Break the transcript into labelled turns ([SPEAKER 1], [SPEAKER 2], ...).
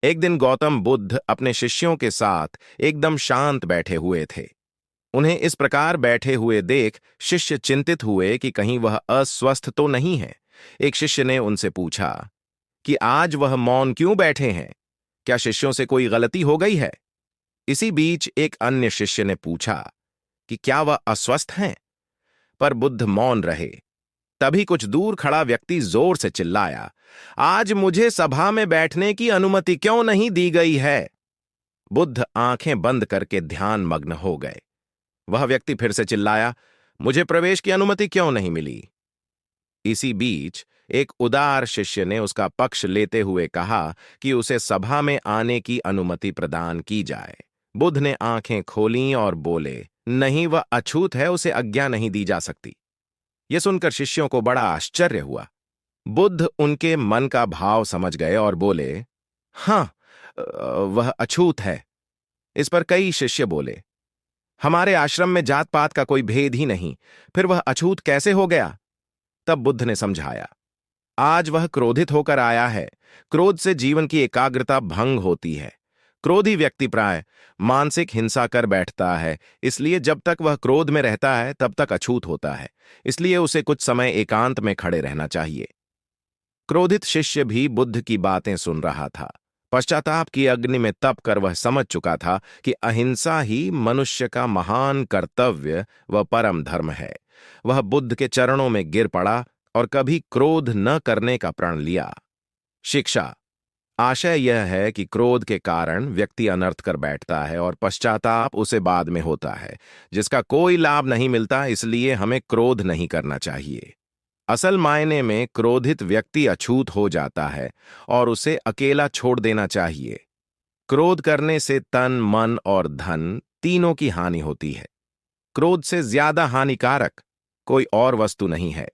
[SPEAKER 1] एक दिन गौतम बुद्ध अपने शिष्यों के साथ एकदम शांत बैठे हुए थे। उन्हें इस प्रकार बैठे हुए देख शिष्य चिंतित हुए कि कहीं वह अस्वस्थ तो नहीं है। एक शिष्य ने उनसे पूछा कि आज वह मौन क्यों बैठे हैं? क्या शिष्यों से कोई गलती हो गई है? इसी बीच एक अन्य शिष्य ने पूछा कि क्या वह अस्वस्थ हैं? पर बुद्ध मौन रहे। तभी कुछ दूर खड़ा व्यक्ति जोर से चिल्लाया, आज मुझे सभा में बैठने की अनुमति क्यों नहीं दी गई है? बुद्ध आंखें बंद करके ध्यान मग्न हो गए। वह व्यक्ति फिर से चिल्लाया, मुझे प्रवेश की अनुमति क्यों नहीं मिली? इसी बीच एक उदार शिष्य ने उसका पक्ष लेते हुए कहा कि उसे सभा में आने की अनुमति प्रदान की जाए। बुद्ध ने आंखें खोलीं और बोले, नहीं, वह अछूत है, उसे आज्ञा नहीं दी जा सकती। यह सुनकर शिष्यों को बड़ा आश्चर्य हुआ। बुद्ध उनके मन का भाव समझ गए और बोले, हां, वह अछूत है। इस पर कई शिष्य बोले, हमारे आश्रम में जात पात का कोई भेद ही नहीं, फिर वह अछूत कैसे हो गया? तब बुद्ध ने समझाया, आज वह क्रोधित होकर आया है। क्रोध से जीवन की एकाग्रता भंग होती है। क्रोधी व्यक्ति प्राय मानसिक हिंसा कर बैठता है, इसलिए जब तक वह क्रोध में रहता है तब तक अछूत होता है। इसलिए उसे कुछ समय एकांत में खड़े रहना चाहिए। क्रोधित शिष्य भी बुद्ध की बातें सुन रहा था। पश्चाताप की अग्नि में तप कर वह समझ चुका था कि अहिंसा ही मनुष्य का महान कर्तव्य व परम धर्म है। वह बुद्ध के चरणों में गिर पड़ा और कभी क्रोध न करने का प्रण लिया। शिक्षा। आशय यह है कि क्रोध के कारण व्यक्ति अनर्थ कर बैठता है और पश्चाताप उसे बाद में होता है, जिसका कोई लाभ नहीं मिलता। इसलिए हमें क्रोध नहीं करना चाहिए। असल मायने में क्रोधित व्यक्ति अछूत हो जाता है और उसे अकेला छोड़ देना चाहिए। क्रोध करने से तन, मन और धन तीनों की हानि होती है। क्रोध से ज्यादा हानिकारक कोई और वस्तु नहीं है।